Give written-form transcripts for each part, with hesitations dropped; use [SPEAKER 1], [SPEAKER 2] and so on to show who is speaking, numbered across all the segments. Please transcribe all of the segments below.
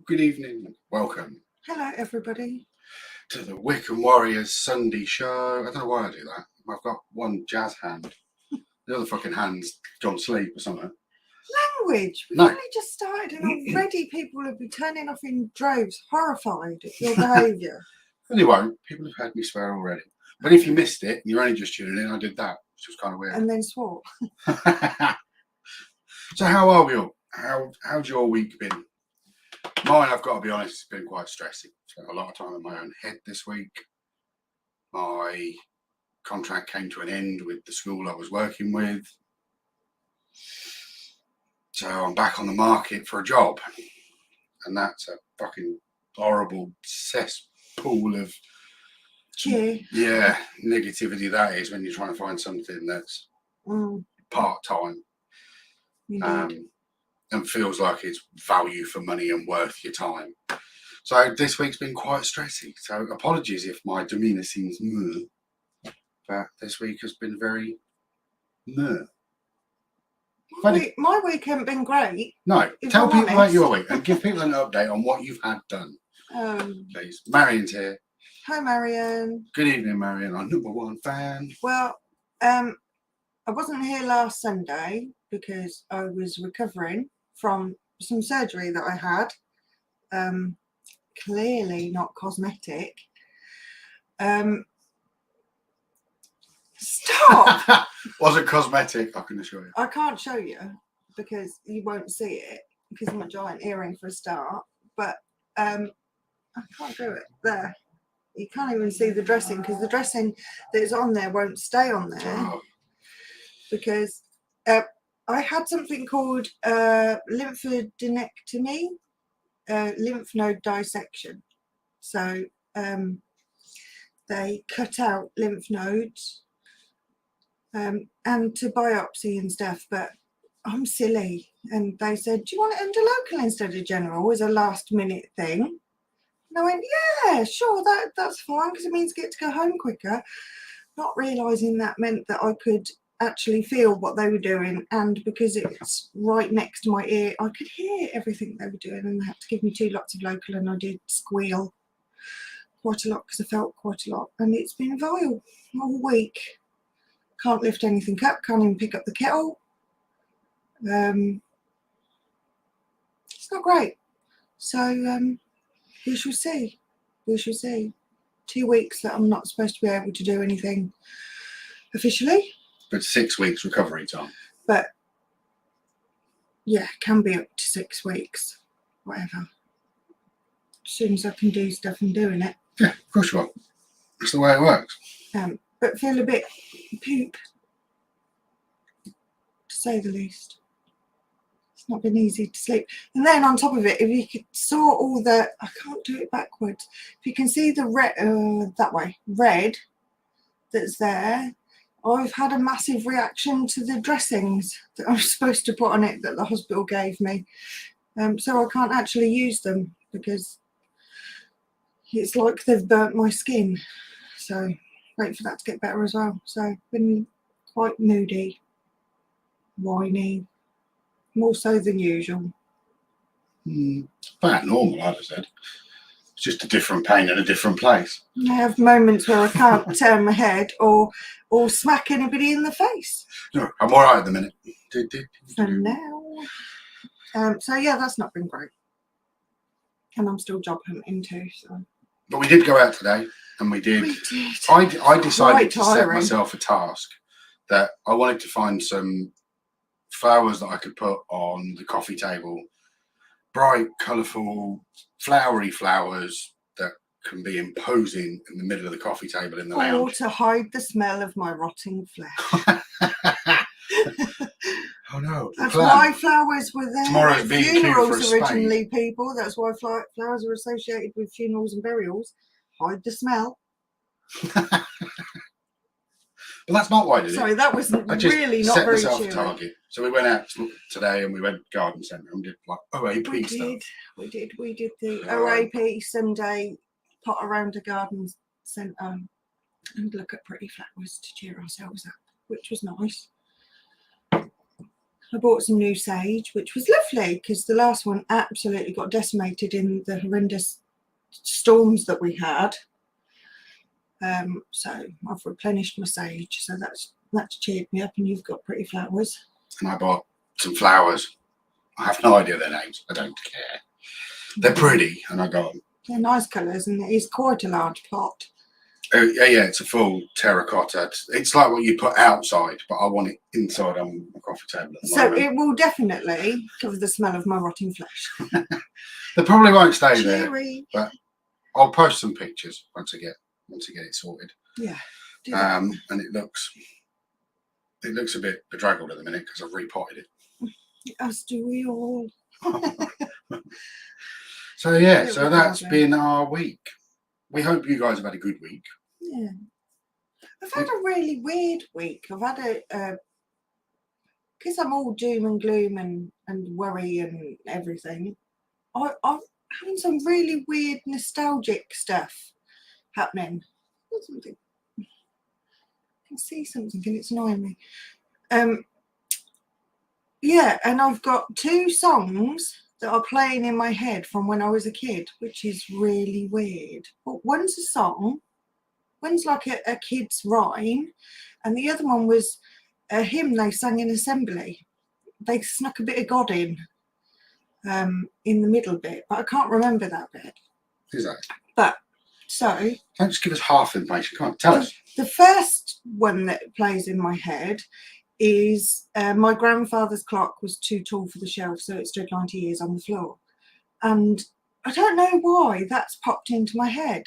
[SPEAKER 1] good evening. Welcome
[SPEAKER 2] Hello, everybody.
[SPEAKER 1] to the Wiccan Warriors Sunday show. I don't know why I do that. I've got one jazz hand. The other fucking hand's gone to sleep or something.
[SPEAKER 2] Language. We've
[SPEAKER 1] No.
[SPEAKER 2] only just started and already people have been turning off in droves, horrified at your behaviour.
[SPEAKER 1] And they won't. People have heard me swear already. But if you missed it, and you're only just tuning in, I did that, which was kind of weird.
[SPEAKER 2] And then swore.
[SPEAKER 1] So how are we all? How's your week been? Mine, I've got to be honest, it's been quite stressy. Spent a lot of time in my own head this week. My contract came to an end with the school I was working with. So I'm back on the market for a job. And that's a fucking horrible cesspool of negativity that is when you're trying to find something that's part-time. And feels like it's value for money and worth your time. So this week's been quite stressy. So apologies if my demeanour seems but this week has been very
[SPEAKER 2] My week hasn't been great.
[SPEAKER 1] No, tell people about your week and give people an update on what you've had done. Please. Marion's here.
[SPEAKER 2] Hi, Marion.
[SPEAKER 1] Good evening, Marion. Our number one fan.
[SPEAKER 2] Well, I wasn't here last Sunday because I was recovering from some surgery that I had. Clearly not cosmetic. Stop!
[SPEAKER 1] Wasn't cosmetic, I can assure you.
[SPEAKER 2] I can't show you because you won't see it because I'm a giant earring for a start. But I can't do it there. You can't even see the dressing because the dressing that's on there won't stay on there because I had something called lymphadenectomy, lymph node dissection. So they cut out lymph nodes and to biopsy and stuff, but I'm silly. And they said, do you want it under local instead of general as a last minute thing? And I went, yeah, sure, that's fine because it means I get to go home quicker. Not realising that meant that I could actually feel what they were doing, and because it's right next to my ear, I could hear everything they were doing, and they had to give me 2 lots of local, and I did squeal quite a lot because I felt quite a lot, and it's been vile all week. Can't lift anything up, can't even pick up the kettle. It's not great. So we shall see. 2 weeks that I'm not supposed to be able to do anything officially.
[SPEAKER 1] But 6 weeks recovery time.
[SPEAKER 2] But yeah, can be up to 6 weeks, whatever. As soon as I can do stuff, I'm doing it.
[SPEAKER 1] Yeah, of course you are. That's the way it works.
[SPEAKER 2] But feel a bit poop, to say the least. It's not been easy to sleep. And then on top of it, if you could saw all the, I can't do it backwards. If you can see the red, that way, red that's there, I've had a massive reaction to the dressings that I was supposed to put on it that the hospital gave me. So I can't actually use them because it's like they've burnt my skin. So wait for that to get better as well. So been quite moody, whiny, more so than usual.
[SPEAKER 1] About normal, I'd have said. It's just a different pain in a different place.
[SPEAKER 2] I have moments where I can't turn my head or smack anybody in the face.
[SPEAKER 1] No, I'm all right at the minute.
[SPEAKER 2] For now. So yeah, that's not been great. And I'm still job hunting too. So.
[SPEAKER 1] But we did go out today, and we did. I decided to set myself a task that I wanted to find some flowers that I could put on the coffee table. Bright, colourful, flowery flowers that can be imposing in the middle of the coffee table in the lounge.
[SPEAKER 2] Or to hide the smell of my rotting flesh.
[SPEAKER 1] Oh no.
[SPEAKER 2] That's why flowers were there.
[SPEAKER 1] Tomorrow's being
[SPEAKER 2] funerals originally, people. That's why flowers were associated with funerals and burials. Hide the smell.
[SPEAKER 1] But that's not why I did it.
[SPEAKER 2] Sorry, that was really not very
[SPEAKER 1] set myself
[SPEAKER 2] cheery.
[SPEAKER 1] a target. So we went out today and we went garden centre and did like OAP stuff.
[SPEAKER 2] We did the OAP Sunday pot around a garden centre and look at pretty flowers to cheer ourselves up, which was nice. I bought some new sage, which was lovely because the last one absolutely got decimated in the horrendous storms that we had. So I've replenished my sage, so that's cheered me up. And you've got pretty flowers.
[SPEAKER 1] And I bought some flowers. I have no idea their names. I don't care. They're pretty, and I got them.
[SPEAKER 2] They're nice colours, and it is quite a large pot.
[SPEAKER 1] Oh, yeah, it's a full terracotta. It's like what you put outside, but I want it inside on the coffee table.
[SPEAKER 2] So it will definitely cover the smell of my rotting flesh.
[SPEAKER 1] They probably won't stay
[SPEAKER 2] Cheery.
[SPEAKER 1] there, but I'll post some pictures once I get it sorted.
[SPEAKER 2] Yeah.
[SPEAKER 1] And it looks a bit bedraggled at the minute because I've repotted it.
[SPEAKER 2] As do we all.
[SPEAKER 1] So yeah, so that's been our week. We hope you guys have had a good week.
[SPEAKER 2] Yeah. I've had a really weird week. I've had because I'm all doom and gloom and worry and everything, I'm having some really weird nostalgic stuff happening. Something. I can see something and it's annoying me. Yeah, and I've got 2 songs that are playing in my head from when I was a kid, which is really weird. But one's a song, one's like a kid's rhyme, and the other one was a hymn they sang in assembly. They snuck a bit of God in the middle bit, but I can't remember that bit.
[SPEAKER 1] Exactly.
[SPEAKER 2] But so
[SPEAKER 1] don't just give us half the information. Come on, tell us.
[SPEAKER 2] The first one that plays in my head is my grandfather's clock was too tall for the shelf, so it stood 90 years on the floor. And I don't know why that's popped into my head.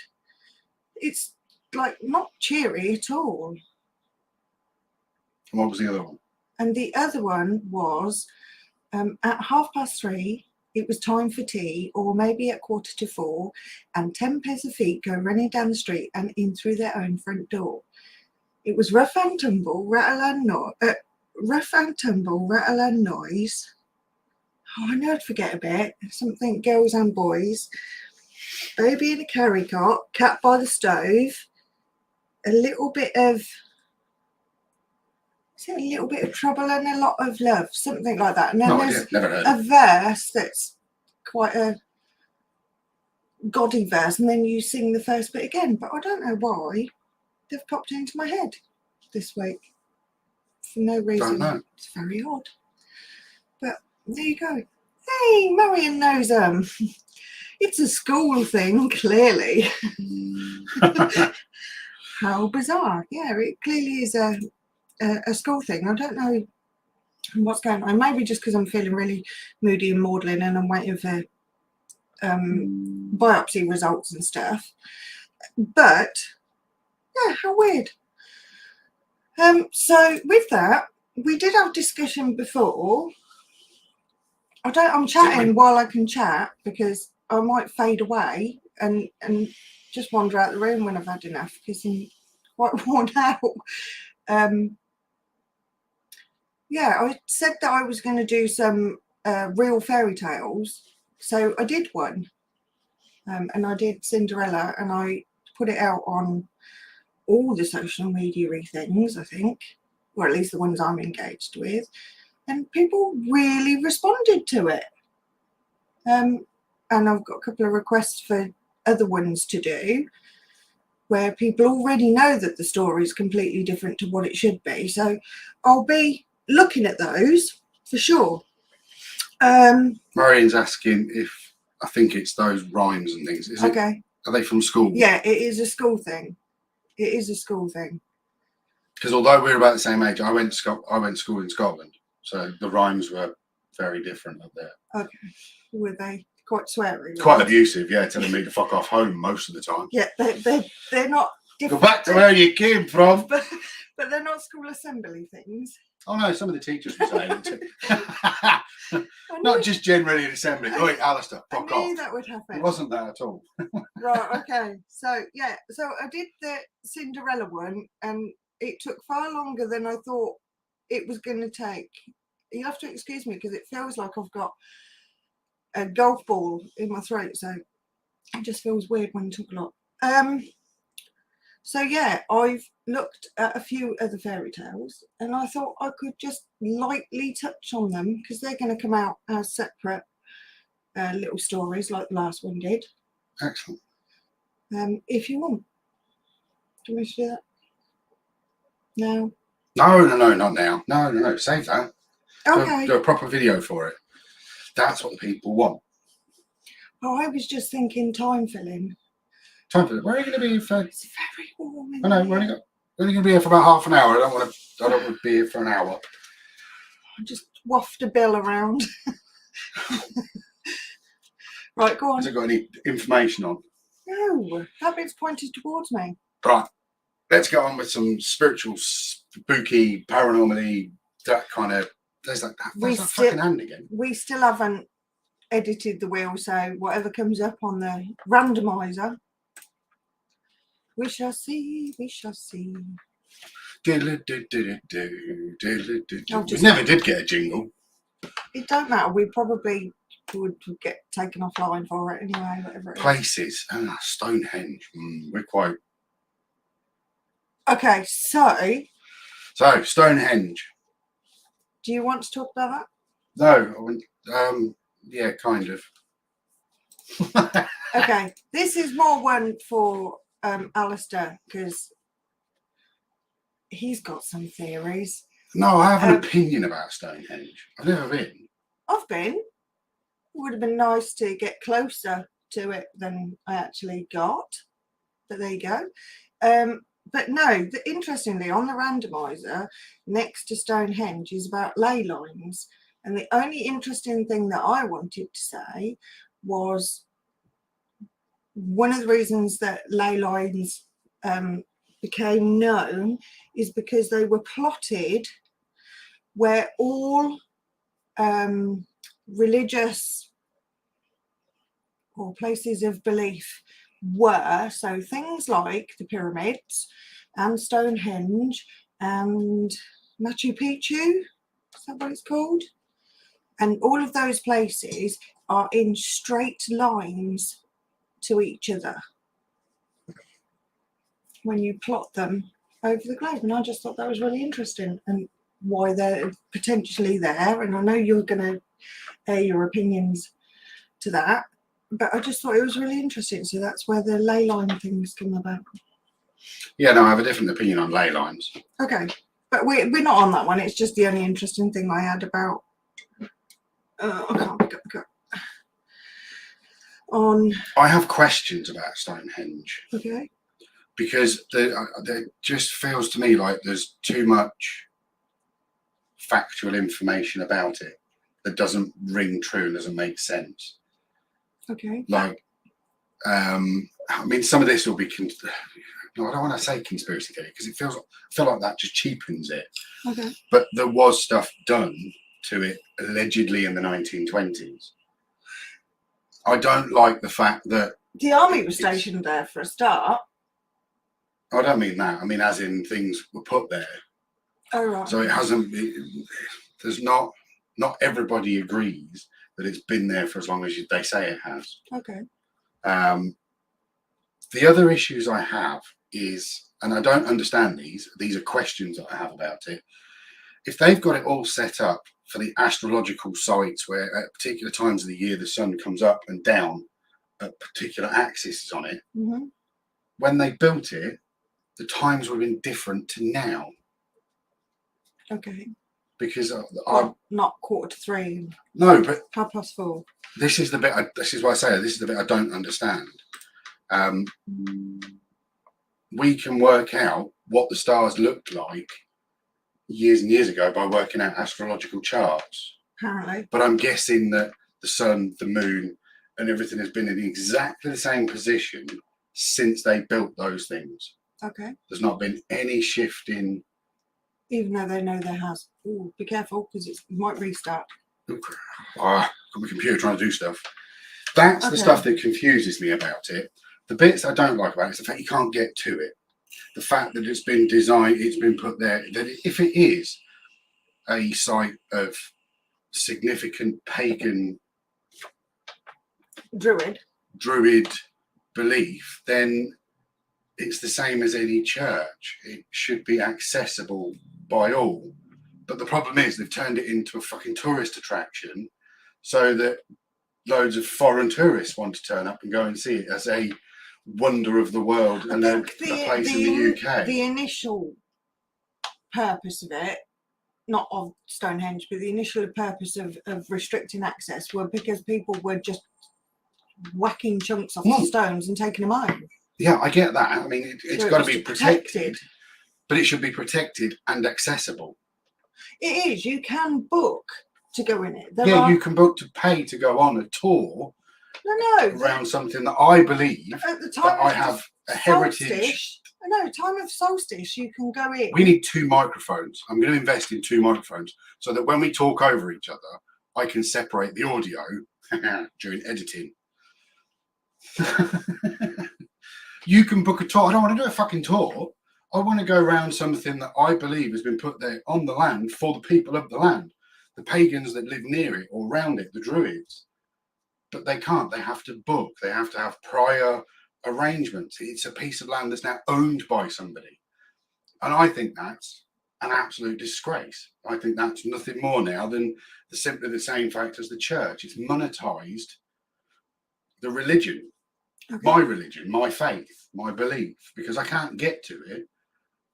[SPEAKER 2] It's like not cheery at all.
[SPEAKER 1] And what was the other one?
[SPEAKER 2] And the other one was at 3:30, it was time for tea, or maybe at 3:45, and 10 pairs of feet go running down the street and in through their own front door. It was rough and tumble, rattle and noise. Oh, I know I'd forget a bit. Something girls and boys. Baby in a carry cot, cat by the stove. A little bit of trouble and a lot of love, something like that. And then there's a verse that's quite a gaudy verse, and then you sing the first bit again. But I don't know why they've popped into my head this week for no reason.
[SPEAKER 1] Don't know. It's
[SPEAKER 2] very odd. But there you go. Hey, Marion knows it's a school thing, clearly. How bizarre. Yeah, it clearly is a school thing. I don't know what's going on. Maybe just because I'm feeling really moody and maudlin and I'm waiting for biopsy results and stuff. But yeah, how weird. So with that, we did have discussion before. I'm chatting while I can chat because I might fade away and just wander out the room when I've had enough because I'm quite worn out. Yeah, I said that I was going to do some real fairy tales, so I did one, and I did Cinderella, and I put it out on all the social media-y things, I think, or at least the ones I'm engaged with, and people really responded to it. And I've got a couple of requests for other ones to do, where people already know that the story is completely different to what it should be. So I'll be looking at those for sure.
[SPEAKER 1] Marian's asking if I think it's those rhymes and things. Is
[SPEAKER 2] okay.
[SPEAKER 1] Are they from school?
[SPEAKER 2] Yeah, it is a school thing. It is a school thing.
[SPEAKER 1] Because although we're about the same age, I went to school in Scotland, so the rhymes were very different up there.
[SPEAKER 2] Okay. Were they quite sweary?
[SPEAKER 1] Quite abusive, yeah, telling me to fuck off home most of the time.
[SPEAKER 2] Yeah, they're not different.
[SPEAKER 1] Go back to where you came from.
[SPEAKER 2] But they're not school assembly things.
[SPEAKER 1] Oh no, some of the teachers were saying it too. Not just generally in assembly. Oh, wait, Alistair, fuck off.
[SPEAKER 2] I knew that would happen.
[SPEAKER 1] It wasn't that at all.
[SPEAKER 2] Right, okay. So yeah, so I did the Cinderella one, and it took far longer than I thought it was going to take. You have to excuse me because it feels like I've got a golf ball in my throat, so it just feels weird when you talk a lot. So yeah, I've looked at a few other fairy tales, and I thought I could just lightly touch on them because they're going to come out as separate little stories like the last one did.
[SPEAKER 1] Excellent.
[SPEAKER 2] If you want. Do you want me to do that? No.
[SPEAKER 1] No, not now. No. Save that.
[SPEAKER 2] Okay.
[SPEAKER 1] Do a proper video for it. That's what the people want.
[SPEAKER 2] Oh, I was just thinking time filling.
[SPEAKER 1] Time for it. Where are you going to be for?
[SPEAKER 2] It's very warm in
[SPEAKER 1] I know. We're only going to be here for about half an hour. I don't want to be here for an hour.
[SPEAKER 2] I'll just waft a bill around. Right, go on.
[SPEAKER 1] Has it got any information on?
[SPEAKER 2] No, that bit's pointed towards me.
[SPEAKER 1] Right. Let's get on with some spiritual, spooky, paranormally, that kind of. There's that fucking hand again.
[SPEAKER 2] We still haven't edited the wheel, so whatever comes up on the randomizer, we shall see. We shall see.
[SPEAKER 1] We never did get a jingle.
[SPEAKER 2] It don't matter. We probably would get taken offline for it anyway. Whatever it is.
[SPEAKER 1] Places. Stonehenge. We're quite.
[SPEAKER 2] Okay, so
[SPEAKER 1] Stonehenge.
[SPEAKER 2] do you want to talk about
[SPEAKER 1] No, I wouldn't. Yeah, kind of.
[SPEAKER 2] that? Okay, this is more one for Alistair because he's got some theories.
[SPEAKER 1] No, I have an opinion about Stonehenge. I've never been.
[SPEAKER 2] I've been. It would have been nice to get closer to it than I actually got, but there you go. But no, interestingly, on the randomizer next to Stonehenge is about ley lines. And the only interesting thing that I wanted to say was one of the reasons that ley lines became known is because they were plotted where all religious or places of belief were. So things like the pyramids and Stonehenge and Machu Picchu, is that what it's called? And all of those places are in straight lines to each other when you plot them over the globe. And I just thought that was really interesting and why they're potentially there. And I know you're going to air your opinions to that, but I just thought it was really interesting. So that's where the ley line things come about.
[SPEAKER 1] Yeah, no, I have a different opinion on ley lines.
[SPEAKER 2] Okay, but we're not on that one. It's just the only interesting thing I had about. I can't pick up the cup.
[SPEAKER 1] I have questions about Stonehenge.
[SPEAKER 2] Okay.
[SPEAKER 1] Because there just feels to me like there's too much factual information about it that doesn't ring true and doesn't make sense.
[SPEAKER 2] Okay.
[SPEAKER 1] Like, I mean, some of this will be. I don't want to say conspiracy theory because I feel like that just cheapens it.
[SPEAKER 2] Okay.
[SPEAKER 1] But there was stuff done to it allegedly in the 1920s. I don't like the fact that
[SPEAKER 2] the army was stationed there for a start.
[SPEAKER 1] I don't mean that. I mean, as in things were put there.
[SPEAKER 2] Oh, right.
[SPEAKER 1] So it hasn't. There's not everybody agrees that it's been there for as long as they say it has.
[SPEAKER 2] Okay.
[SPEAKER 1] The other issues I have is, and I don't understand these. These are questions that I have about it. If they've got it all set up for the astrological sites where at particular times of the year the sun comes up and down at particular axes on it, when they built it, the times would have been different to now.
[SPEAKER 2] Okay.
[SPEAKER 1] Because
[SPEAKER 2] not 2:45.
[SPEAKER 1] No, but
[SPEAKER 2] 4:30.
[SPEAKER 1] This is the bit. This is why I say this is the bit I don't understand. We can work out what the stars looked like years and years ago by working out astrological charts.
[SPEAKER 2] Apparently.
[SPEAKER 1] But I'm guessing that the sun, the moon, and everything has been in exactly the same position since they built those things.
[SPEAKER 2] Okay.
[SPEAKER 1] There's not been any shift in.
[SPEAKER 2] Even though they know there has. Ooh, be careful because it might restart.
[SPEAKER 1] Got my computer trying to do stuff. That's the stuff that confuses me about it. The bits I don't like about it is the fact you can't get to it. The fact that it's been designed, it's been put there. That if it is a site of significant pagan
[SPEAKER 2] druid
[SPEAKER 1] belief, then it's the same as any church. It should be accessible by all. But the problem is they've turned it into a fucking tourist attraction so that loads of foreign tourists want to turn up and go and see it as a wonder of the world and a place in the UK.
[SPEAKER 2] The initial purpose of it, not of Stonehenge, but the initial purpose of restricting access were because people were just whacking chunks off the stones and taking them home. Yeah,
[SPEAKER 1] I get that. I mean, it's got to be protected, but it should be protected and accessible.
[SPEAKER 2] It is. You can book to go in it.
[SPEAKER 1] You can book to pay to go on a tour. Around something that I believe
[SPEAKER 2] at the time
[SPEAKER 1] that I have a heritage.
[SPEAKER 2] Time of solstice, you can go in.
[SPEAKER 1] We need 2 microphones. I'm going to invest in 2 microphones so that when we talk over each other, I can separate the audio during editing. You can book a tour. I don't want to do a fucking tour. I want to go around something that I believe has been put there on the land for the people of the land, the pagans that live near it or around it, the druids. But they can't. They have to book. They have to have prior arrangements. It's a piece of land that's now owned by somebody. And I think that's an absolute disgrace. I think that's nothing more now than simply the same fact as the church. It's monetized the religion. Okay. My religion, my faith, my belief, because I can't get to it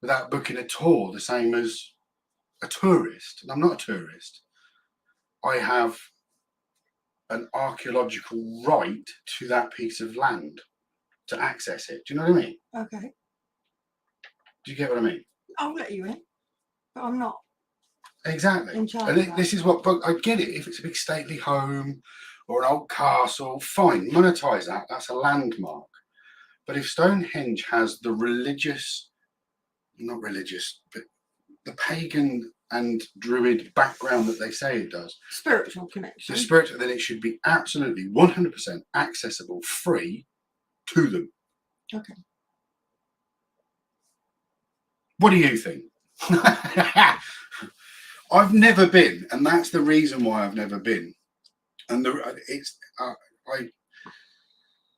[SPEAKER 1] without booking a tour the same as a tourist. And I'm not a tourist. I have an archaeological right to that piece of land to access it. Do you know what I mean?
[SPEAKER 2] Okay.
[SPEAKER 1] Do you get what I mean?
[SPEAKER 2] I'll let you in, but I'm not.
[SPEAKER 1] Exactly.
[SPEAKER 2] In charge of that.
[SPEAKER 1] This is what, but I get it. If it's a big stately home or an old castle, fine, monetize that. That's a landmark. But if Stonehenge has the not religious, but the pagan and druid background that they say it does,
[SPEAKER 2] spiritual connection,
[SPEAKER 1] then it should be absolutely 100% accessible, free to them.
[SPEAKER 2] Okay.
[SPEAKER 1] What do you think? I've never been, and that's the reason why I've never been. And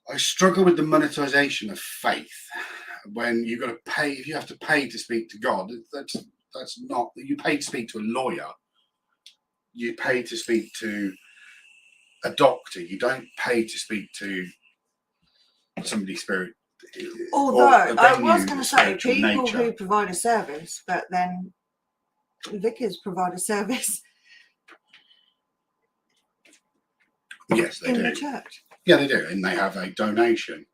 [SPEAKER 1] I struggle with the monetization of faith. When you've got to pay, if you have to pay to speak to God, that's not. You pay to speak to a lawyer. You pay to speak to a doctor. You don't pay to speak to somebody's spirit.
[SPEAKER 2] Although I was going to say people who provide a service, but then vicars provide a service.
[SPEAKER 1] Yes, they do.
[SPEAKER 2] In the church.
[SPEAKER 1] Yeah, they do, and they have a donation,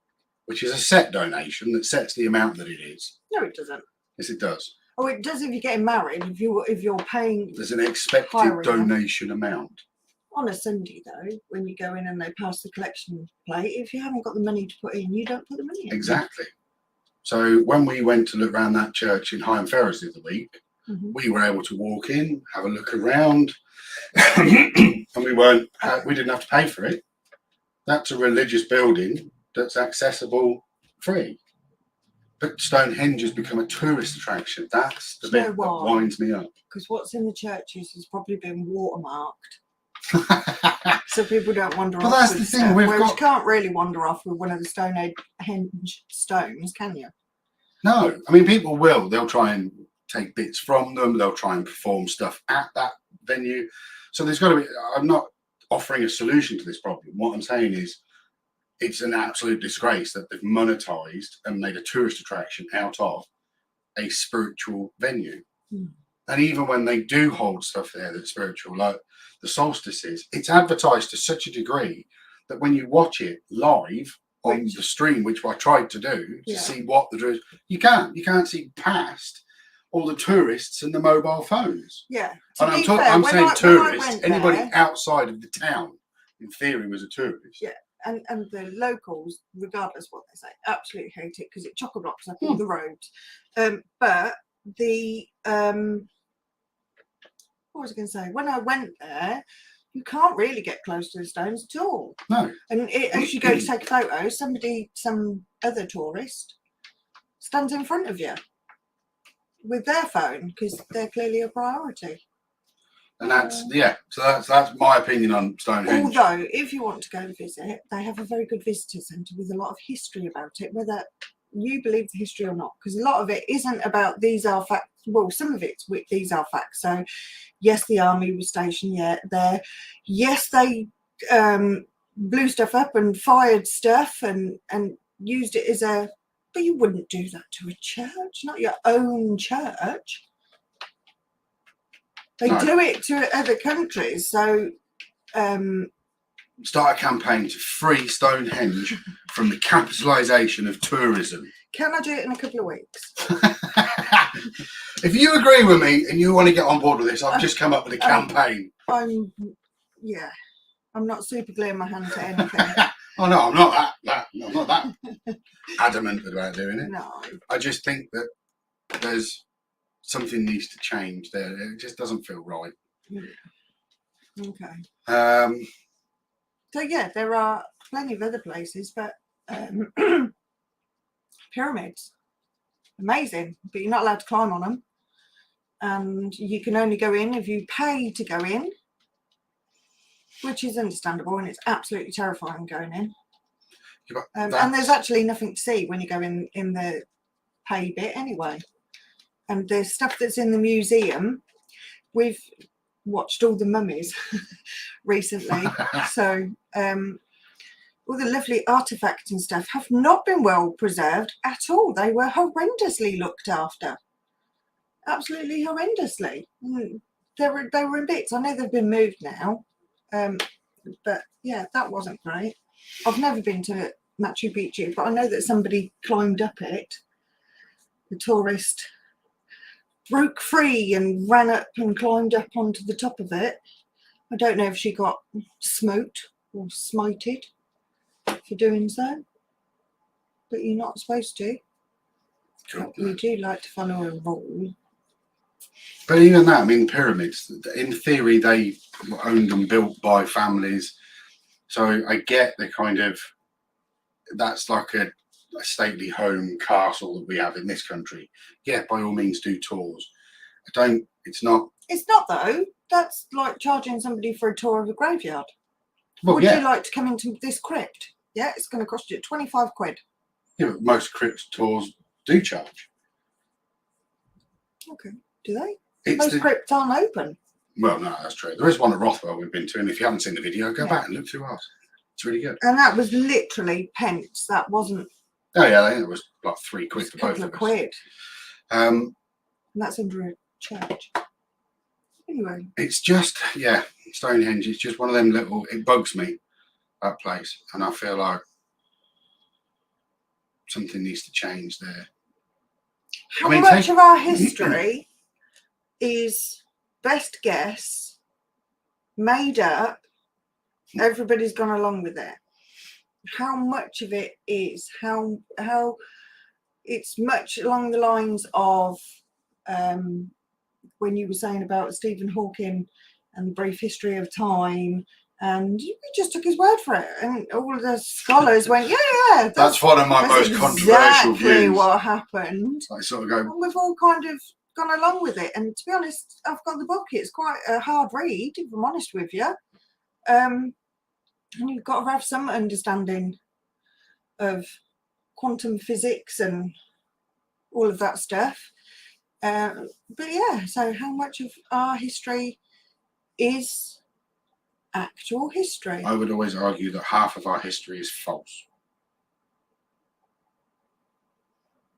[SPEAKER 1] which is a set donation that sets the amount that it is.
[SPEAKER 2] No, it doesn't.
[SPEAKER 1] Yes, it does.
[SPEAKER 2] Oh, it does if you're getting married. If you're paying.
[SPEAKER 1] There's an expected donation amount.
[SPEAKER 2] On a Sunday, though, when you go in and they pass the collection plate, if you haven't got the money to put in, you don't put the money in.
[SPEAKER 1] Exactly. So when we went to look around that church in Higham Ferrers the other week, we were able to walk in, have a look around, and we didn't have to pay for it. That's a religious building that's accessible free. But Stonehenge has become a tourist attraction. That's the bit that winds me up.
[SPEAKER 2] Because what's in the churches has probably been watermarked. So people don't wander off.
[SPEAKER 1] But that's the thing.
[SPEAKER 2] You can't really wander off with one of the Stonehenge stones, can you?
[SPEAKER 1] No. I mean, people will. They'll try and take bits from them. They'll try and perform stuff at that venue. So there's got to be. I'm not offering a solution to this problem. What I'm saying is, it's an absolute disgrace that they've monetized and made a tourist attraction out of a spiritual venue. And even when they do hold stuff there that's spiritual, like the solstices, it's advertised to such a degree that when you watch it live on the stream, which I tried to do to see what the druids, you can't see past all the tourists and the mobile phones.
[SPEAKER 2] Yeah.
[SPEAKER 1] And I'm saying tourists, anybody outside of the town, in theory, was a tourist.
[SPEAKER 2] Yeah. And the locals, regardless what they say, absolutely hate it because it chock-a-blocks up all the roads. But the what was I going to say? When I went there, you can't really get close to the stones at all.
[SPEAKER 1] No.
[SPEAKER 2] And as you go to take a photo, some other tourist stands in front of you with their phone because they're clearly a priority.
[SPEAKER 1] And that's so that's my opinion on Stonehenge.
[SPEAKER 2] Although, if you want to go and visit, they have a very good visitor centre with a lot of history about it, where you believe the history or not, because a lot of it isn't about these are facts. Well, some of it's these are facts. So yes, the army was stationed there. Yes, they blew stuff up and fired stuff and used it as a, but you wouldn't do that to a church, not your own church. They do it to other countries. So
[SPEAKER 1] start a campaign to free Stonehenge from the capitalisation of tourism.
[SPEAKER 2] Can I do it in a couple of weeks?
[SPEAKER 1] If you agree with me and you want to get on board with this, I've just come up with a campaign.
[SPEAKER 2] I'm not super gluing my hand to anything.
[SPEAKER 1] Oh no, I'm not that adamant about doing it.
[SPEAKER 2] No.
[SPEAKER 1] I just think that there's something needs to change there. It just doesn't feel right.
[SPEAKER 2] Yeah. Okay. So yeah, there are plenty of other places, but pyramids, amazing, but you're not allowed to climb on them, and you can only go in if you pay to go in, which is understandable, and it's absolutely terrifying going in. And there's actually nothing to see when you go in the pay bit anyway. And there's stuff that's in the museum. We've watched all the mummies recently, so all the lovely artifacts and stuff have not been well preserved at all. They were horrendously looked after, absolutely horrendously. They were in bits. I know they've been moved now, but yeah, that wasn't great. I've never been to Machu Picchu, but I know that somebody climbed up it. The tourist broke free and ran up and climbed up onto the top of it. I don't know if she got smoked or smited for doing so, but you're not supposed to. We do like to follow a rule.
[SPEAKER 1] But even that, I mean, pyramids, in theory, they were owned and built by families. So I get the kind of, that's like a stately home castle that we have in this country. Yeah, by all means do tours. It's not though. That's like charging somebody for a tour of a graveyard. Well, would you like to come into this crypt? Yeah, it's going to cost you 25 quid. Yeah, but most crypt tours do charge.
[SPEAKER 2] Okay, do they? Most crypts aren't open.
[SPEAKER 1] Well, no, that's true. There is one at Rothwell we've been to, and if you haven't seen the video, go back and look through ours. It's really good.
[SPEAKER 2] And that was literally pence. That wasn't.
[SPEAKER 1] Oh yeah, I think it was like £3 for both of us.
[SPEAKER 2] A couple of quid. And that's under a church. Anyway.
[SPEAKER 1] It's just, yeah, Stonehenge, it's just one of them little, it bugs me, that place. And I feel like something needs to change there.
[SPEAKER 2] How much of our history is, best guess, made up, everybody's gone along with it? How much of it is, how it's much along the lines of when you were saying about Stephen Hawking and the brief history of time, and we just took his word for it, and all of the scholars went, yeah,
[SPEAKER 1] that's one of my most controversial views.
[SPEAKER 2] What happened.
[SPEAKER 1] I sort of go,
[SPEAKER 2] and we've all kind of gone along with it. And to be honest, I've got the book. It's quite a hard read, if I'm honest with you. And you've got to have some understanding of quantum physics and all of that stuff. But yeah, so how much of our history is actual history?
[SPEAKER 1] I would always argue that half of our history is false.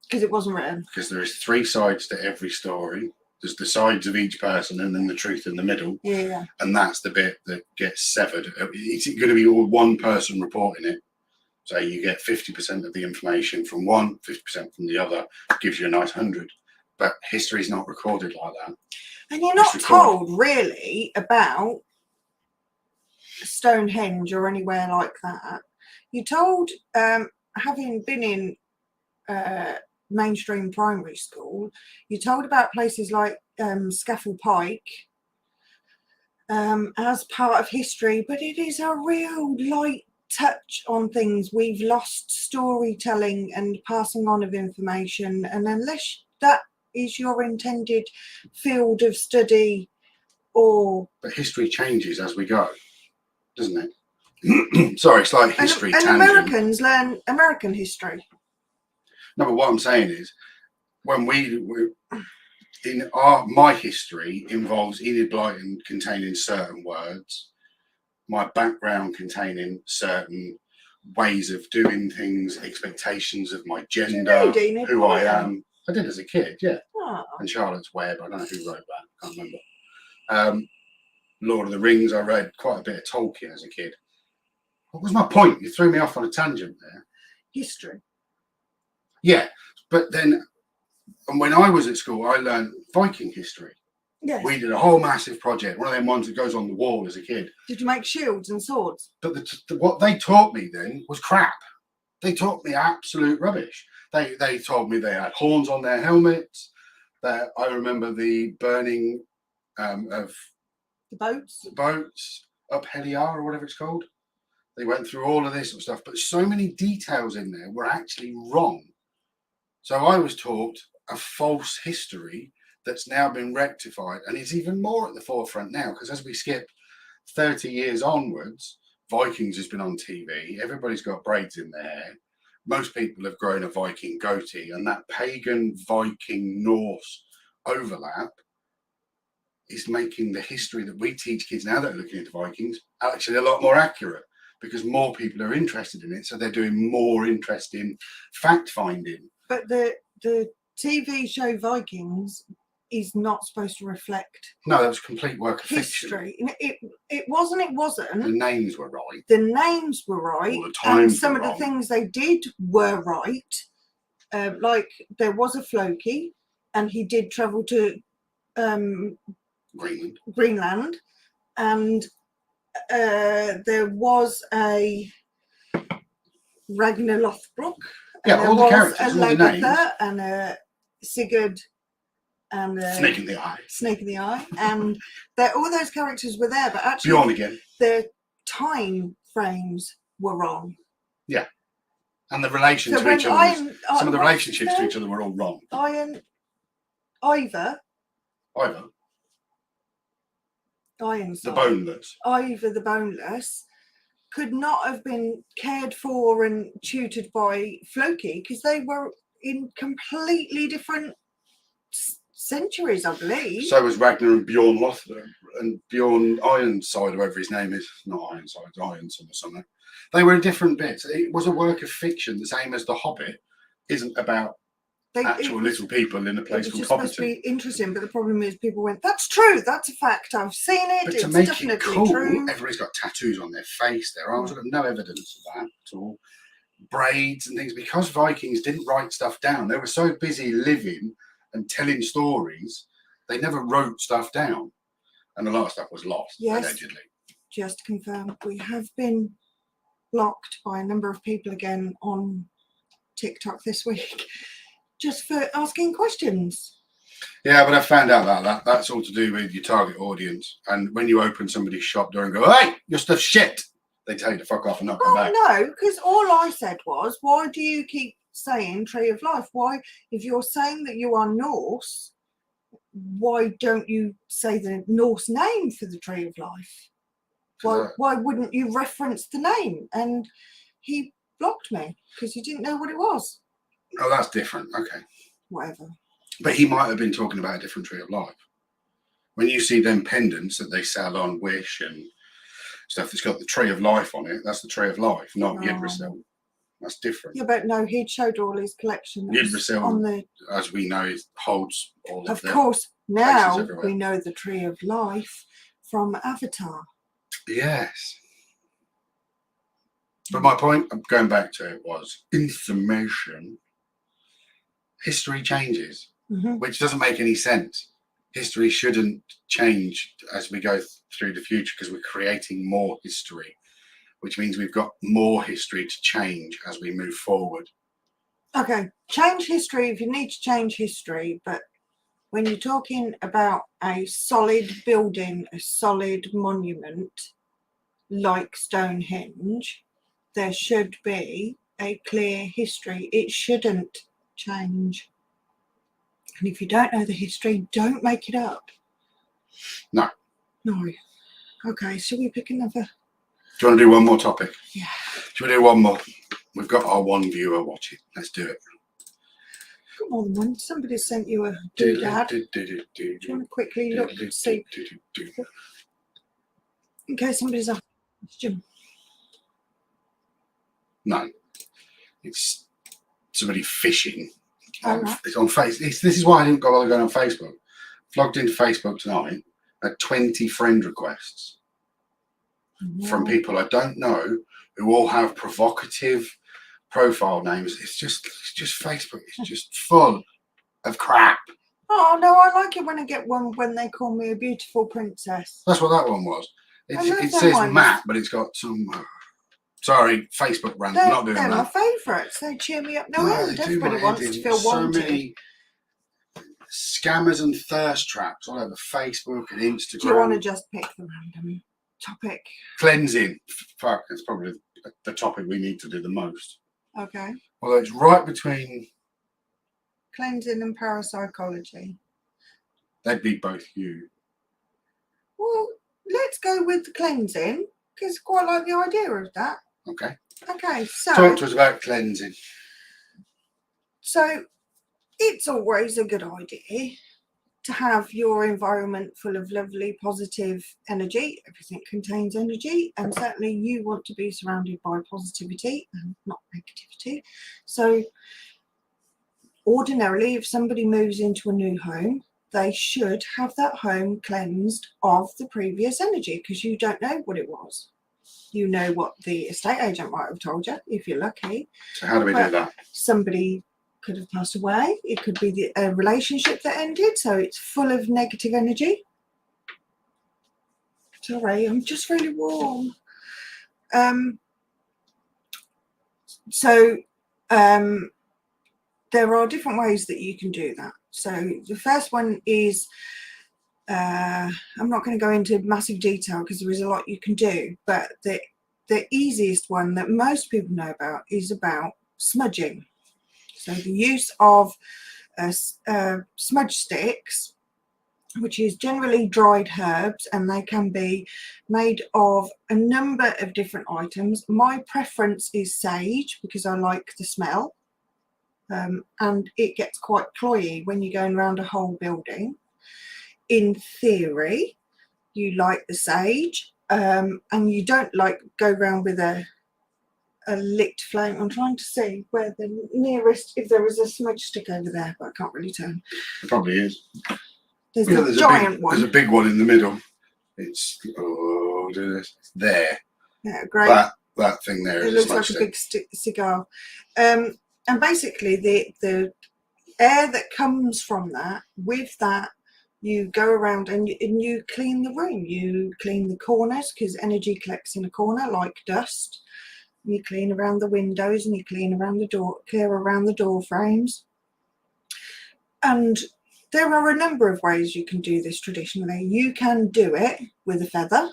[SPEAKER 2] Because it wasn't written. Because
[SPEAKER 1] there is 3 sides to every story. There's the sides of each person and then the truth in the middle.
[SPEAKER 2] Yeah.
[SPEAKER 1] And that's the bit that gets severed. It's going to be all one person reporting it. So you get 50% of the information from one, 50% from the other. Gives you a nice 100. But history is not recorded like that.
[SPEAKER 2] And you're not told really about Stonehenge or anywhere like that. You're told, having been in mainstream primary school, you're told about places like Scafell Pike as part of history, but it is a real light touch on things. We've lost storytelling and passing on of information, and unless that is your intended field of study, or
[SPEAKER 1] but history changes as we go, doesn't it? Sorry, it's like history
[SPEAKER 2] and
[SPEAKER 1] tangent.
[SPEAKER 2] Americans learn American history.
[SPEAKER 1] No, but what I'm saying is, when my history involves Enid Blyton containing certain words, my background containing certain ways of doing things, expectations of my gender, who I am. I did as a kid, yeah.
[SPEAKER 2] Oh.
[SPEAKER 1] And Charlotte's Web, I don't know who wrote that, can't remember. Lord of the Rings, I read quite a bit of Tolkien as a kid. What was my point? You threw me off on a tangent there.
[SPEAKER 2] History.
[SPEAKER 1] Yeah, but then, and when I was at school, I learned Viking history.
[SPEAKER 2] Yes.
[SPEAKER 1] We did a whole massive project, one of them ones that goes on the wall as a kid.
[SPEAKER 2] Did you make shields and swords?
[SPEAKER 1] But what they taught me then was crap. They taught me absolute rubbish. They told me they had horns on their helmets. That I remember the burning of
[SPEAKER 2] the
[SPEAKER 1] boats up Heliar or whatever it's called. They went through all of this sort of stuff, but so many details in there were actually wrong. So I was taught a false history that's now been rectified, and it's even more at the forefront now, because as we skip 30 years onwards, Vikings has been on TV, everybody's got braids in their hair, most people have grown a Viking goatee, and that pagan Viking Norse overlap is making the history that we teach kids now that are looking into Vikings actually a lot more accurate, because more people are interested in it, so they're doing more interesting fact finding.
[SPEAKER 2] But the TV show Vikings is not supposed to reflect.
[SPEAKER 1] No, that was complete work of
[SPEAKER 2] history.
[SPEAKER 1] Fiction.
[SPEAKER 2] It wasn't.
[SPEAKER 1] The names were right.
[SPEAKER 2] The names were right.
[SPEAKER 1] All the times
[SPEAKER 2] and some
[SPEAKER 1] were
[SPEAKER 2] of the
[SPEAKER 1] wrong.
[SPEAKER 2] things they did were right. Like there was a Floki, and he did travel to Greenland, and there was a Ragnar Lothbrok.
[SPEAKER 1] Yeah, all the characters, all the names.
[SPEAKER 2] And a Sigurd. And
[SPEAKER 1] Snake in the Eye.
[SPEAKER 2] Snake in the Eye. And all those characters were there, but actually
[SPEAKER 1] Bjorn again.
[SPEAKER 2] The time frames were wrong.
[SPEAKER 1] Yeah. And the relations to each other some of the relationships to each other were all wrong.
[SPEAKER 2] Ivor.
[SPEAKER 1] The Boneless.
[SPEAKER 2] Ivor the Boneless could not have been cared for and tutored by Floki, because they were in completely different centuries, I believe.
[SPEAKER 1] So was Ragnar and Bjorn Lothbrok and Bjorn Ironside, whoever his name is. Not Ironside, Ironson or something. They were in different bits. It was a work of fiction, the same as The Hobbit isn't about actual little people in a place called Hobbiton. It was supposed to be
[SPEAKER 2] interesting, but the problem is people went, that's true, that's a fact, I've seen it,
[SPEAKER 1] but
[SPEAKER 2] it's
[SPEAKER 1] to make
[SPEAKER 2] definitely
[SPEAKER 1] it cool,
[SPEAKER 2] true.
[SPEAKER 1] Everybody's got tattoos on their face, their arms. I've got no evidence of that at all. Braids and things, because Vikings didn't write stuff down. They were so busy living and telling stories, they never wrote stuff down. And a lot of stuff was lost, allegedly.
[SPEAKER 2] Just to confirm, we have been blocked by a number of people again on TikTok this week, just for asking questions.
[SPEAKER 1] Yeah, but I found out that that's all to do with your target audience. And when you open somebody's shop door and go, hey, your stuff's shit, they tell you to fuck off and not come back.
[SPEAKER 2] No, because all I said was, why do you keep saying Tree of Life? Why, if you're saying that you are Norse, why don't you say the Norse name for the Tree of Life? Why wouldn't you reference the name? And he blocked me because he didn't know what it was.
[SPEAKER 1] Oh, that's different. Okay.
[SPEAKER 2] Whatever.
[SPEAKER 1] But he might have been talking about a different Tree of Life. When you see them pendants that they sell on Wish and stuff that's got the Tree of Life on it, that's the Tree of Life, not Yggdrasil. That's different.
[SPEAKER 2] Yeah, but no, he'd showed all his collection.
[SPEAKER 1] Yggdrasil,
[SPEAKER 2] on the,
[SPEAKER 1] as we know, holds all of
[SPEAKER 2] Of course, now we know the Tree of Life from Avatar.
[SPEAKER 1] Yes. But my point, going back to it, was information. History changes, which doesn't make any sense. History shouldn't change as we go through the future, because we're creating more history, which means we've got more history to change as we move forward.
[SPEAKER 2] Okay, change history if you need to change history, but when you're talking about a solid building, a solid monument like Stonehenge, there should be a clear history. It shouldn't change. And if you don't know the history, don't make it up.
[SPEAKER 1] No.
[SPEAKER 2] Okay, shall we pick another?
[SPEAKER 1] Do you want to do one more topic?
[SPEAKER 2] Yeah.
[SPEAKER 1] Shall we do one more? We've got our one viewer watching. Let's do it.
[SPEAKER 2] Got more than one. Somebody sent you a doodad. Do you want to quickly look to see in case somebody's asking a question?
[SPEAKER 1] No, it's somebody fishing.
[SPEAKER 2] Right.
[SPEAKER 1] It's on Facebook. This is why I didn't bother going on Facebook. Logged into Facebook tonight. Had 20 friend requests from people I don't know who all have provocative profile names. It's just Facebook. It's just full of crap.
[SPEAKER 2] Oh no, I like it when I get one when they call me a beautiful princess.
[SPEAKER 1] That's what that one was. It says Matt, but it's got some. Sorry, Facebook rant. I'm not doing
[SPEAKER 2] they're
[SPEAKER 1] that.
[SPEAKER 2] my favourites. They cheer me up. No end. Everybody wants to feel wanted.
[SPEAKER 1] So many scammers and thirst traps all over Facebook and Instagram.
[SPEAKER 2] Do you want to just pick the random topic?
[SPEAKER 1] Cleansing. Fuck, it's probably the topic we need to do the most.
[SPEAKER 2] Okay.
[SPEAKER 1] Although it's right between
[SPEAKER 2] cleansing and parapsychology.
[SPEAKER 1] They'd be both you.
[SPEAKER 2] Well, let's go with the cleansing because I quite like the idea of that.
[SPEAKER 1] Okay.
[SPEAKER 2] Okay, so
[SPEAKER 1] talk to us about cleansing.
[SPEAKER 2] So it's always a good idea to have your environment full of lovely, positive energy. Everything contains energy, and certainly you want to be surrounded by positivity and not negativity. So ordinarily, if somebody moves into a new home, they should have that home cleansed of the previous energy because you don't know what it was. You know what the estate agent might have told you, if you're lucky.
[SPEAKER 1] So how do we do that?
[SPEAKER 2] Somebody could have passed away. It could be a relationship that ended, so it's full of negative energy. Sorry, I'm just really warm. There are different ways that you can do that. So the first one is, I'm not going to go into massive detail because there is a lot you can do, but the easiest one that most people know about is about smudging. So the use of smudge sticks, which is generally dried herbs, and they can be made of a number of different items. My preference is sage because I like the smell, and it gets quite cloyy when you're going around a whole building. In theory, you like the sage, and you don't like go around with a lit flame. I'm trying to see where the nearest, if there is a smudge stick over there, but I can't really turn.
[SPEAKER 1] It probably is.
[SPEAKER 2] There's a giant one.
[SPEAKER 1] There's a big one in the middle. It's it's there.
[SPEAKER 2] Yeah, great.
[SPEAKER 1] That thing there.
[SPEAKER 2] It looks like a big cigar. And basically, the air that comes from that, with that, you go around and you clean the room. You clean the corners because energy collects in a corner like dust. You clean around the windows and you clean around the door, clear around the door frames. And there are a number of ways you can do this traditionally. You can do it with a feather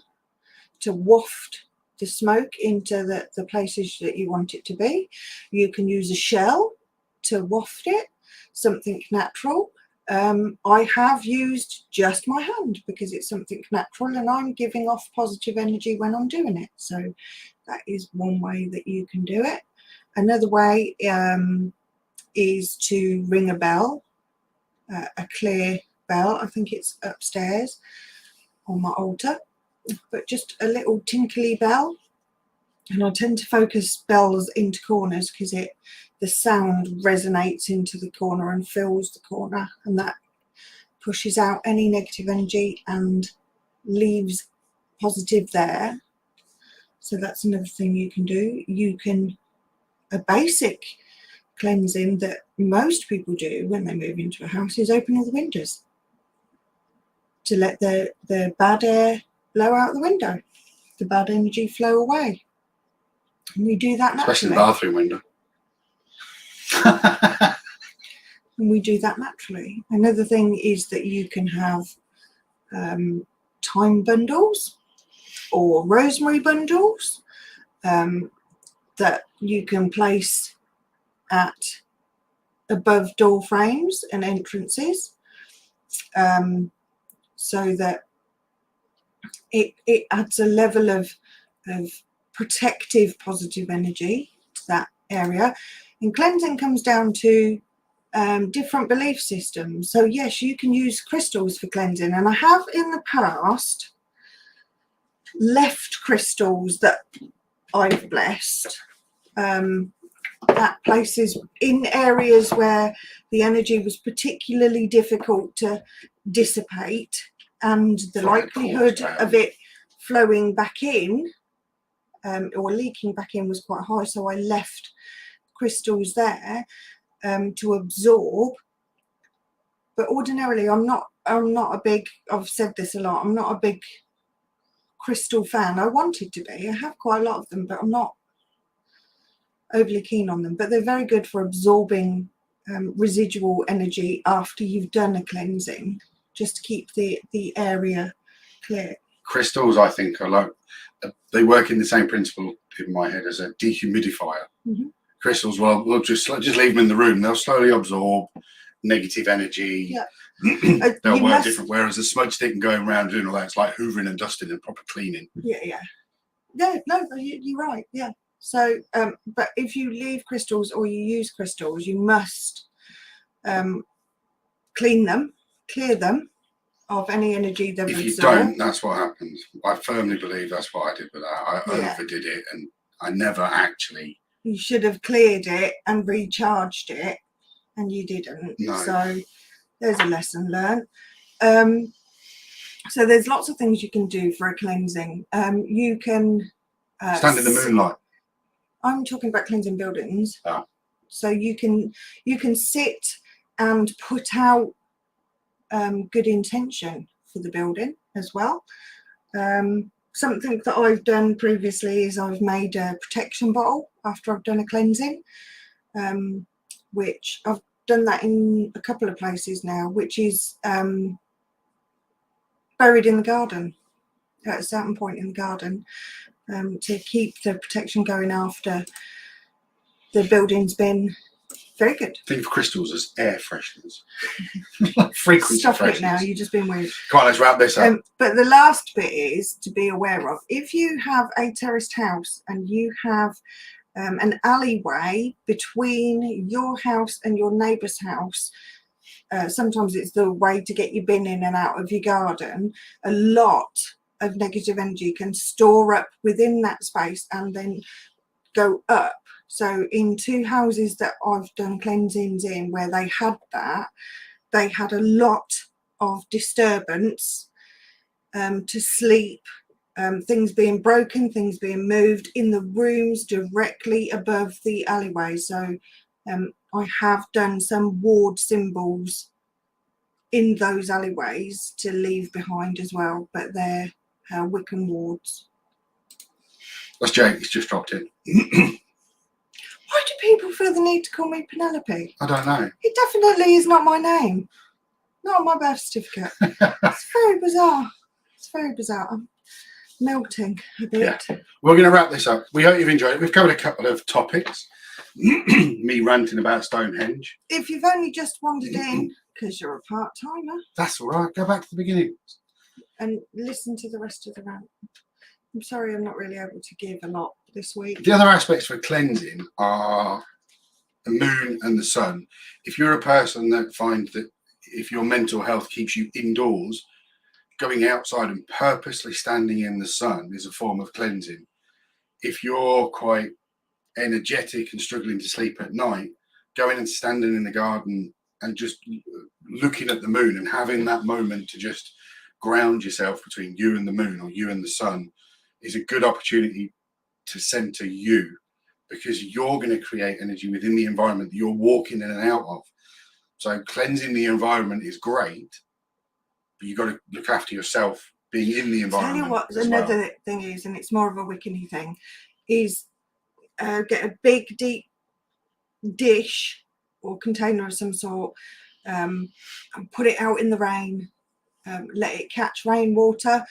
[SPEAKER 2] to waft the smoke into the places that you want it to be. You can use a shell to waft it, something natural. I have used just my hand because it's something natural and I'm giving off positive energy when I'm doing it. So that is one way that you can do it. Another way is to ring a bell, a clear bell. I think it's upstairs on my altar, but just a little tinkly bell. And I tend to focus bells into corners because the sound resonates into the corner and fills the corner, and that pushes out any negative energy and leaves positive there. So that's another thing you can do. You can, a basic cleansing that most people do when they move into a house is open all the windows to let the bad air blow out the window, the bad energy flow away. And we do that naturally.
[SPEAKER 1] Especially the bathroom window.
[SPEAKER 2] And we do that naturally. Another thing is that you can have thyme bundles or rosemary bundles that you can place at above door frames and entrances, so that it adds a level of protective positive energy to that area. And cleansing comes down to different belief systems. So yes, you can use crystals for cleansing, and I have in the past left crystals that I've blessed at places in areas where the energy was particularly difficult to dissipate, and the likelihood of it flowing back in or leaking back in was quite high. So I left crystals there to absorb. But ordinarily, I'm not a big, I've said this a lot, I'm not a big crystal fan. I wanted to be. I have quite a lot of them, but I'm not overly keen on them. But they're very good for absorbing residual energy after you've done a cleansing, just to keep the area clear.
[SPEAKER 1] Crystals, I think, are like, they work in the same principle in my head as a dehumidifier. Crystals, well, we'll just leave them in the room. They'll slowly absorb negative energy. They'll work different. Whereas a smudge stick and going around doing all that, it's like hoovering and dusting and proper cleaning. No, you're right. So, but if you leave crystals or you use crystals, you must clean them, clear them of any energy they've absorbed. If you don't, that's what happens. I firmly believe that's what I did with that. I overdid it, and I never actually. You should have cleared it and recharged it, and you didn't. No. So there's a lesson learned. So there's lots of things you can do for a cleansing. You can stand in the moonlight. I'm talking about cleansing buildings. So you can sit and put out good intention for the building as well. Something that I've done previously is I've made a protection bottle after I've done a cleansing, which I've done that in a couple of places now, which is buried in the garden at a certain point in the garden, to keep the protection going after the building's been very good. Think of crystals as air fresheners. Frequency fresheners. Stop it now, you've just been weird. Come on, let's wrap this up. But the last bit is to be aware of. If you have a terraced house and you have an alleyway between your house and your neighbour's house, sometimes it's the way to get your bin in and out of your garden, a lot of negative energy can store up within that space and then go up. So in 2 houses that I've done cleansings in where they had that, they had a lot of disturbance to sleep, things being broken, things being moved in the rooms directly above the alleyway. So I have done some ward symbols in those alleyways to leave behind as well, but they're Wiccan wards. That's Jake, he's just dropped in. Why do people feel the need to call me Penelope? I don't know. It definitely is not my name. Not on my birth certificate. It's very bizarre. It's very bizarre. I'm melting a bit. Yeah. We're going to wrap this up. We hope you've enjoyed it. We've covered a couple of topics. Me ranting about Stonehenge. If you've only just wandered in because you're a part-timer. That's all right. Go back to the beginning. And listen to the rest of the rant. I'm sorry I'm not really able to give a lot this week. The other aspects for cleansing are the moon and the sun. If you're a person that finds that if your mental health keeps you indoors, going outside and purposely standing in the sun is a form of cleansing. If you're quite energetic and struggling to sleep at night, going and standing in the garden and just looking at the moon and having that moment to just ground yourself between you and the moon or you and the sun is a good opportunity to center you, because you're going to create energy within the environment that you're walking in and out of. So cleansing the environment is great, but you've got to look after yourself being in the environment. Tell you what, another thing is, and it's more of a Wiccan thing, is get a big deep dish or container of some sort, and put it out in the rain, let it catch rainwater,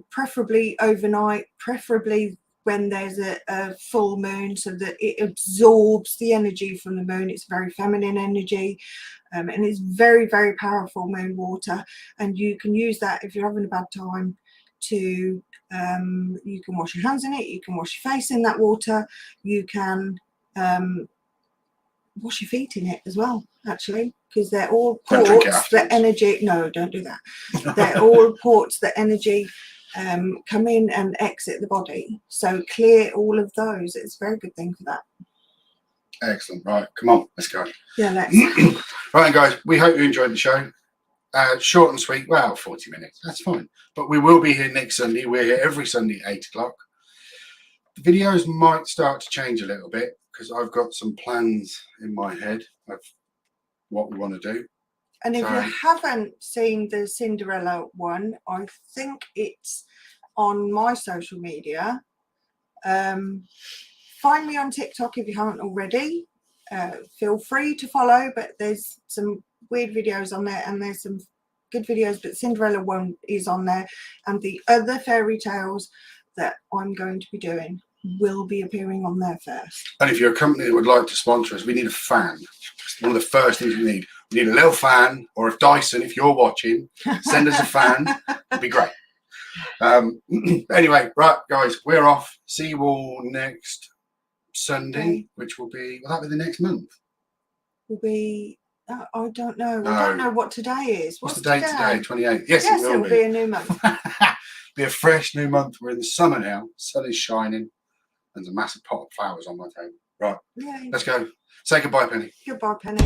[SPEAKER 1] preferably overnight, preferably when there's a full moon, so that it absorbs the energy from the moon. It's very feminine energy, and it's very, very powerful moon water, and you can use that if you're having a bad time to you can wash your hands in it, you can wash your face in that water, you can
[SPEAKER 2] wash your feet in it as well, actually, because they're all
[SPEAKER 1] Don't drink it
[SPEAKER 2] ports that
[SPEAKER 1] afterwards.
[SPEAKER 2] energy. No, don't do that. They're all ports that energy come in and exit the body. So clear all of those. It's a very good thing for that.
[SPEAKER 1] Excellent. Right, come on, let's go.
[SPEAKER 2] Yeah, let's.
[SPEAKER 1] Right then, guys, we hope you enjoyed the show. Short and sweet. Well, 40 minutes. That's fine. But we will be here next Sunday. We're here every Sunday at 8 o'clock. The videos might start to change a little bit because I've got some plans in my head of what we want to do.
[SPEAKER 2] And if you haven't seen the Cinderella one, I think it's on my social media. Find me on TikTok if you haven't already. Feel free to follow, but there's some weird videos on there and there's some good videos, but Cinderella one is on there, and the other fairy tales that I'm going to be doing will be appearing on there first.
[SPEAKER 1] And if you're a company that would like to sponsor us, we need a fan. One of the first things we need a little fan, or if Dyson, if you're watching, send us a fan. It'd be great. Anyway, right, guys, we're off. See you all next Sunday, which will be, will that be the next month?
[SPEAKER 2] Will be, I don't know.
[SPEAKER 1] No.
[SPEAKER 2] I don't know what today is.
[SPEAKER 1] What's the date today? 28th. Yes,
[SPEAKER 2] yes,
[SPEAKER 1] it will
[SPEAKER 2] be a new month.
[SPEAKER 1] Be a fresh new month. We're in the summer now. Sun is shining. There's a massive pot of flowers on my table. Right,
[SPEAKER 2] Yay.
[SPEAKER 1] Let's go. Say goodbye, Penny.
[SPEAKER 2] Goodbye, Penny.